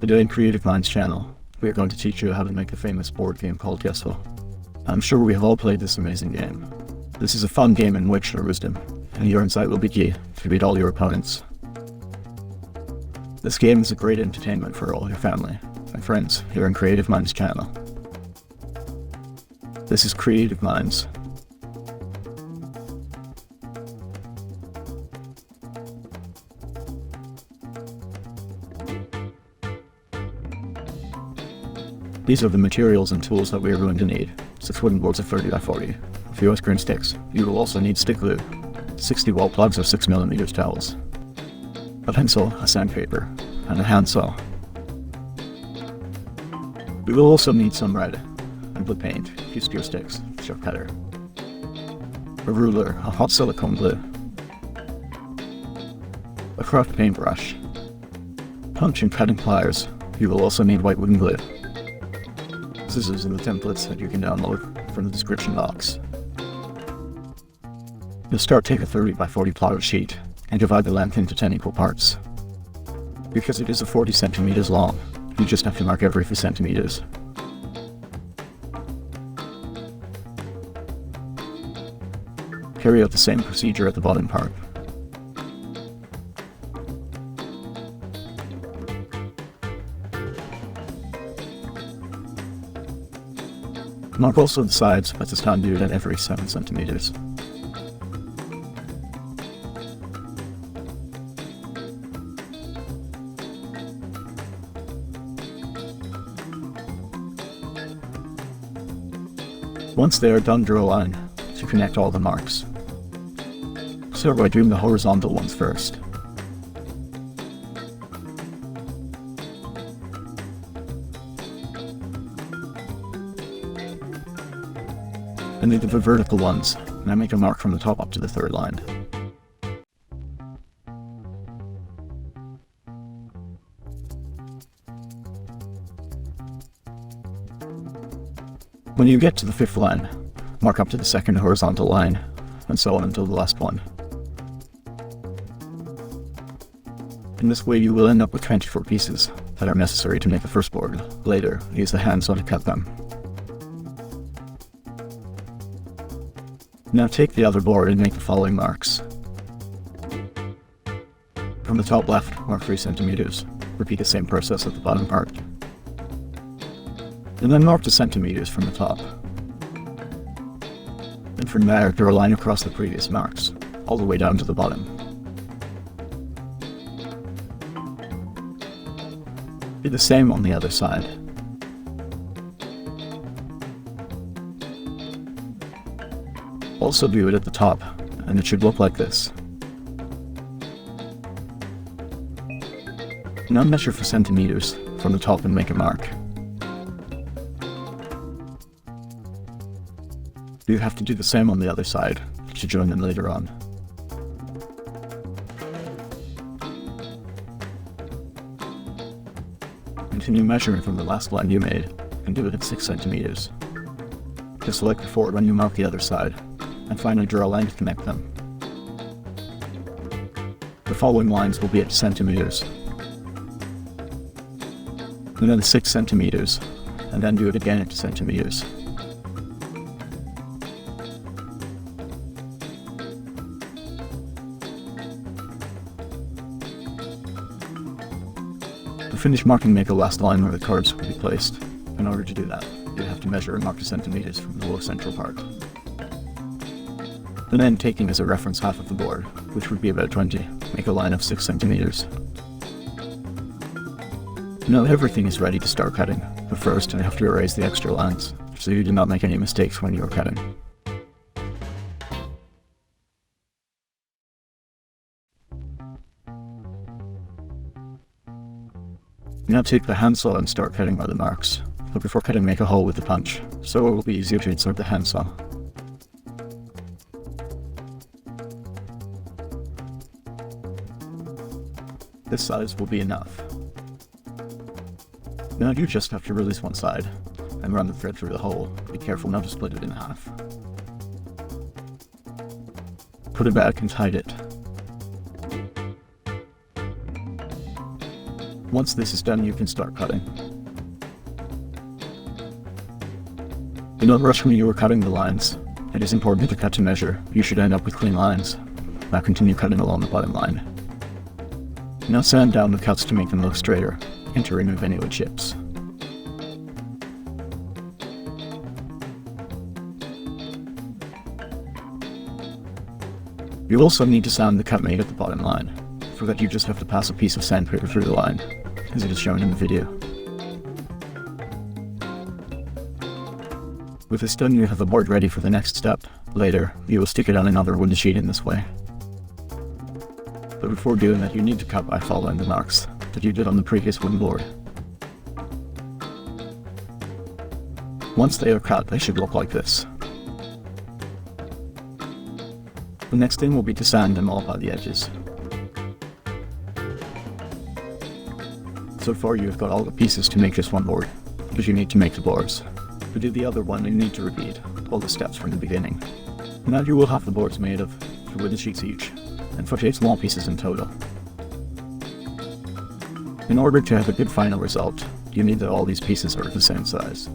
Today in Creative Minds channel, we are going to teach you how to make a famous board game called Guessful. I'm sure we have all played this amazing game. This is a fun game in which your wisdom and your insight will be key to beat all your opponents. This game is a great entertainment for all your family and friends here in Creative Minds channel. This is Creative Minds. These are the materials and tools that we are going to need. 6 wooden boards of 30 by 40, a few ice cream sticks. You will also need stick glue, 60 wall plugs or 6mm towels, a pencil, a sandpaper, and a handsaw. We will also need some red and blue paint, a few spear sticks, a sharp cutter, a ruler, a hot silicone glue, a craft paintbrush, punch and cutting pliers. You will also need white wooden glue, scissors and the templates that you can download from the description box. You'll start take a 30 by 40 plywood sheet and divide the length into 10 equal parts. Because it is a 40 centimeters long, you just have to mark every few centimeters. Carry out the same procedure at the bottom part. Mark also the sides, but this time do it at every 7 centimeters. Once they are done, draw a line to connect all the marks. Start by doing the horizontal ones first. And then do the vertical ones, and I make a mark from the top up to the third line. When you get to the 5th line, mark up to the 2nd horizontal line, and so on until the last one. In this way you will end up with 24 pieces that are necessary to make the first board. Later, use the handsaw to cut them. Now take the other board and make the following marks. From the top left, mark 3 centimeters. Repeat the same process at the bottom part. And then mark the centimeters from the top. And from there, draw a line across the previous marks, all the way down to the bottom. Do the same on the other side. Also do it at the top, and it should look like this. Now measure for centimeters from the top and make a mark. You have to do the same on the other side to join them later on. Continue measuring from the last line you made, and do it at 6 centimeters. Just like before when you mark the other side, and finally draw a line to connect them. The following lines will be at centimeters, and then 6 centimeters, and then do it again at centimeters. To finish marking, make a last line where the cards will be placed. In order to do that, you have to measure and mark the centimeters from the low central part. And then, taking as a reference half of the board, which would be about 20, make a line of 6 centimeters. Now everything is ready to start cutting, but first I have to erase the extra lines, so you do not make any mistakes when you are cutting. Now take the handsaw and start cutting by the marks, but before cutting make a hole with the punch, so it will be easier to insert the handsaw. This size will be enough. Now you just have to release one side, and run the thread through the hole. Be careful not to split it in half. Put it back and hide it. Once this is done, you can start cutting. Do not rush when you are cutting the lines. It is important to cut to measure. You should end up with clean lines. Now continue cutting along the bottom line. Now sand down the cuts to make them look straighter, and to remove any wood chips. You also need to sand the cut made at the bottom line. For that, you just have to pass a piece of sandpaper through the line, as it is shown in the video. With this done, you have the board ready for the next step. Later, you will stick it on another wooden sheet in this way. But before doing that, you need to cut by following the marks that you did on the previous wooden board. Once they are cut, they should look like this. The next thing will be to sand them all by the edges. So far you have got all the pieces to make this one board, because you need to make the boards. To do the other one, you need to repeat all the steps from the beginning. Now you will have the boards made of 2 wooden sheets each, and 48 small pieces in total. In order to have a good final result, you need that all these pieces are the same size.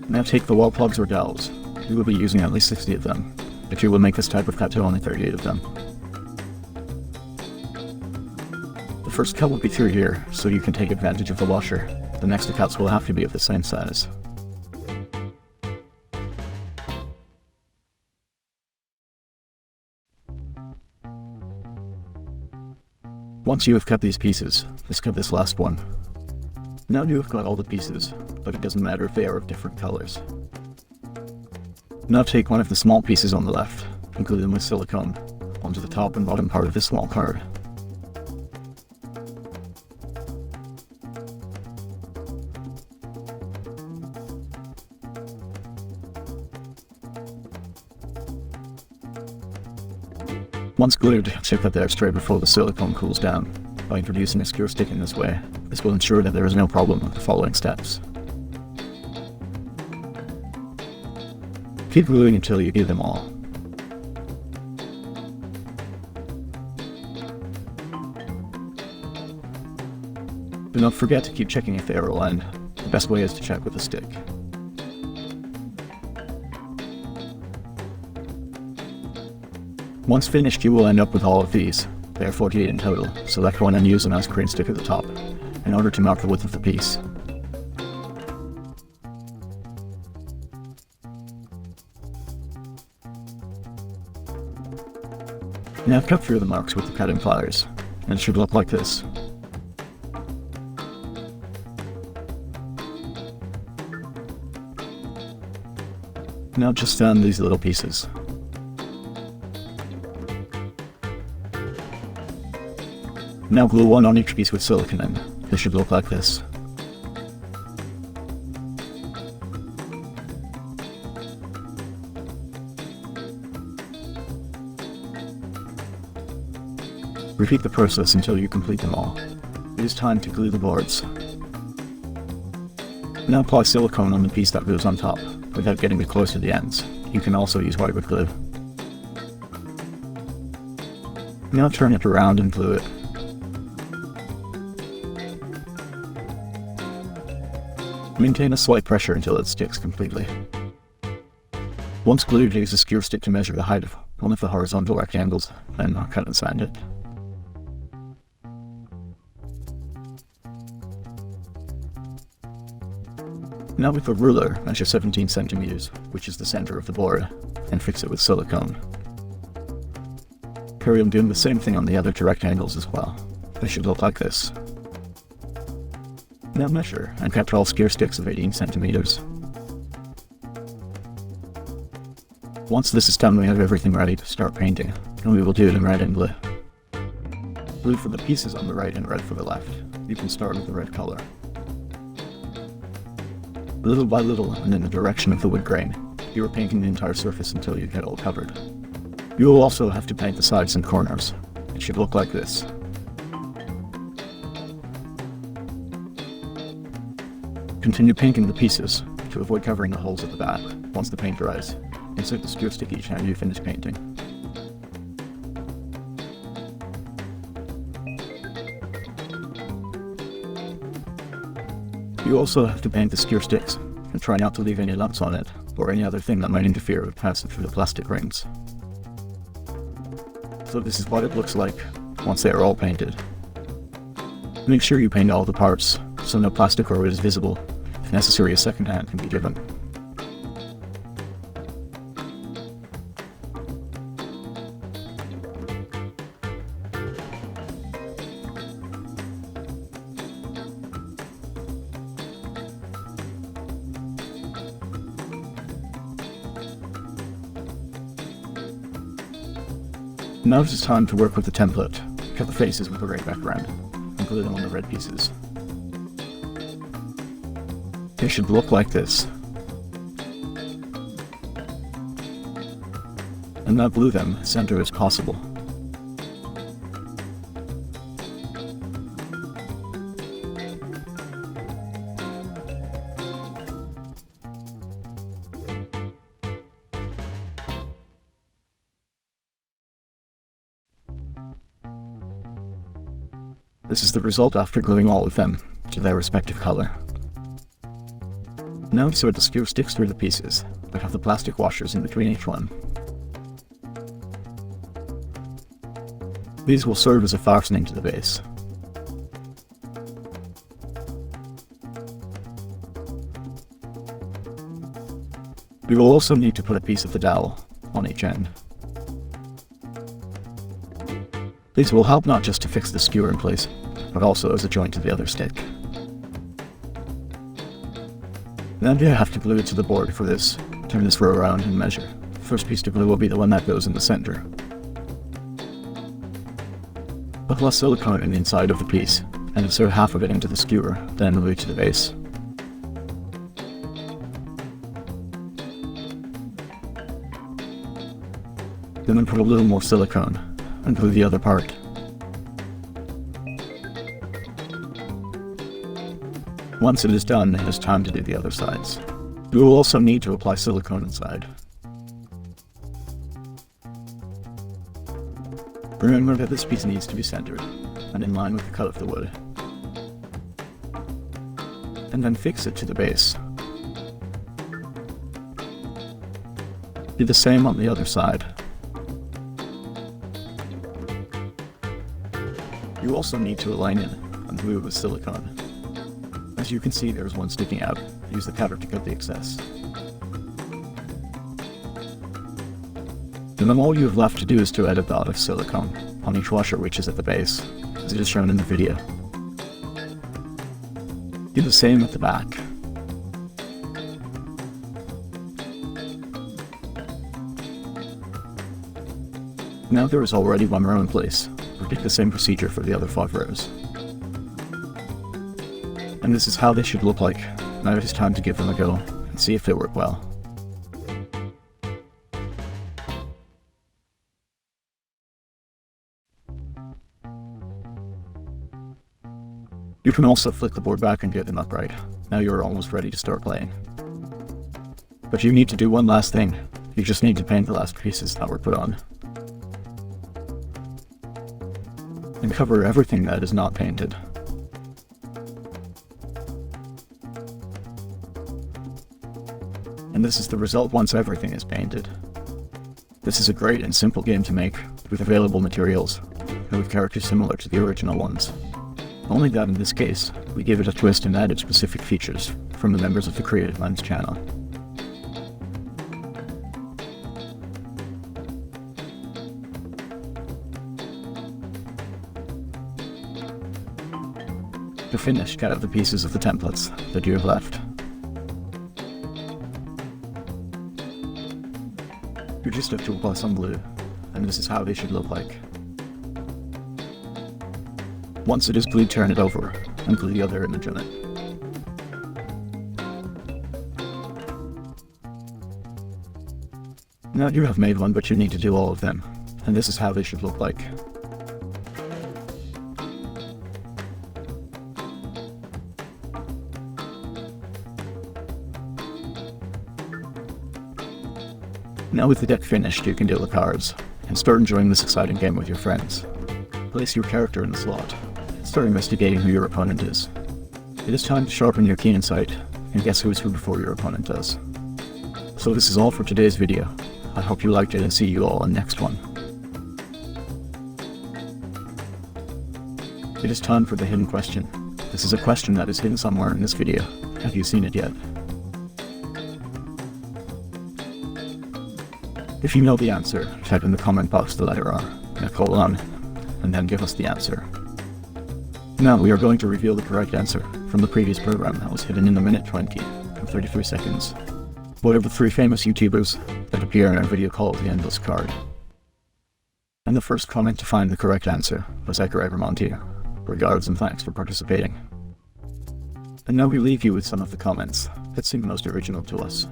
Now take the wall plugs or dowels. You will be using at least 60 of them, but you will make this type of cut to only 38 of them. The first cut will be through here, so you can take advantage of the washer. The next cuts will have to be of the same size. Once you have cut these pieces, let's cut this last one. Now you have got all the pieces, but it doesn't matter if they are of different colors. Now take one of the small pieces on the left, and glue them with silicone onto the top and bottom part of this small card. Once glued, check that they are straight before the silicone cools down. By introducing a skewer stick in this way, this will ensure that there is no problem with the following steps. Keep gluing until you get them all. Do not forget to keep checking if they are aligned. The best way is to check with a stick. Once finished, you will end up with all of these. They are 48 in total. Select one and use them as crane stick at the top, in order to mark the width of the piece. Now cut through the marks with the cutting pliers, and it should look like this. Now just sand these little pieces. Now glue one on each piece with silicone in. This should look like this. Repeat the process until you complete them all. It is time to glue the boards. Now apply silicone on the piece that goes on top, without getting it close to the ends. You can also use white wood glue. Now turn it around and glue it. Maintain a slight pressure until it sticks completely. Once glued, use a skewer stick to measure the height of one of the horizontal rectangles, then cut and sand it. Now with a ruler, measure 17 centimeters, which is the center of the board, and fix it with silicone. Carry on doing the same thing on the other 2 rectangles as well. They should look like this. Now measure, and cut 12 skewer sticks of 18 centimeters. Once this is done, we have everything ready to start painting, and we will do it in red and blue. Blue for the pieces on the right and red for the left. You can start with the red color. Little by little, and in the direction of the wood grain, you are painting the entire surface until you get all covered. You will also have to paint the sides and corners. It should look like this. Continue painting the pieces to avoid covering the holes at the back. Once the paint dries, insert the skewer stick each time you finish painting. You also have to paint the skewer sticks, and try not to leave any lumps on it, or any other thing that might interfere with passing through the plastic rings. So this is what it looks like once they are all painted. Make sure you paint all the parts, so no plastic or wood is visible. If necessary, a second hand can be given. Now it is time to work with the template. Cut the faces with a red background, and glue them on the red pieces. They should look like this. And now glue them as center as possible. This is the result after gluing all of them to their respective color. Now insert the skewer sticks through the pieces, but have the plastic washers in between each one. These will serve as a fastening to the base. We will also need to put a piece of the dowel on each end. These will help not just to fix the skewer in place, but also as a joint to the other stick. Then you have to glue it to the board for this. Turn this row around and measure. The first piece to glue will be the one that goes in the center. Put less silicone in the inside of the piece, and insert half of it into the skewer, then glue it to the base. Then put a little more silicone, and glue the other part. Once it is done, it is time to do the other sides. You will also need to apply silicone inside. Remember that this piece needs to be centered, and in line with the cut of the wood. And then fix it to the base. Do the same on the other side. You also need to align it and glue it with silicone. As you can see, there is one sticking out. Use the cutter to cut the excess. And then all you have left to do is to add a dot of silicone on each washer which is at the base, as it is shown in the video. Do the same at the back. Now there is already one row in place. Repeat the same procedure for the other 5 rows. And this is how they should look like. Now it is time to give them a go and see if they work well. You can also flick the board back and get them upright. Now you are almost ready to start playing. But you need to do one last thing. You just need to paint the last pieces that were put on. And cover everything that is not painted. And this is the result once everything is painted. This is a great and simple game to make, with available materials, and with characters similar to the original ones. Only that in this case, we give it a twist and added specific features from the members of the Creative Minds channel. To finish, cut out the pieces of the templates that you have left. You just have to apply some glue, and this is how they should look like. Once it is glued, turn it over, and glue the other image on it. Now you have made one, but you need to do all of them, and this is how they should look like. Now with the deck finished, you can deal the cards, and start enjoying this exciting game with your friends. Place your character in the slot, and start investigating who your opponent is. It is time to sharpen your keen sight and guess who is who before your opponent does. So this is all for today's video. I hope you liked it and see you all in the next one. It is time for the hidden question. This is a question that is hidden somewhere in this video. Have you seen it yet? If you know the answer, type in the comment box the letter R and a colon, and then give us the answer. Now we are going to reveal the correct answer from the previous program that was hidden in the minute 20 and 33 seconds. What are the 3 famous YouTubers that appear in our video called The Endless Card? And the first comment to find the correct answer was Edgar Evermontier. Regards and thanks for participating. And now we leave you with some of the comments that seem most original to us.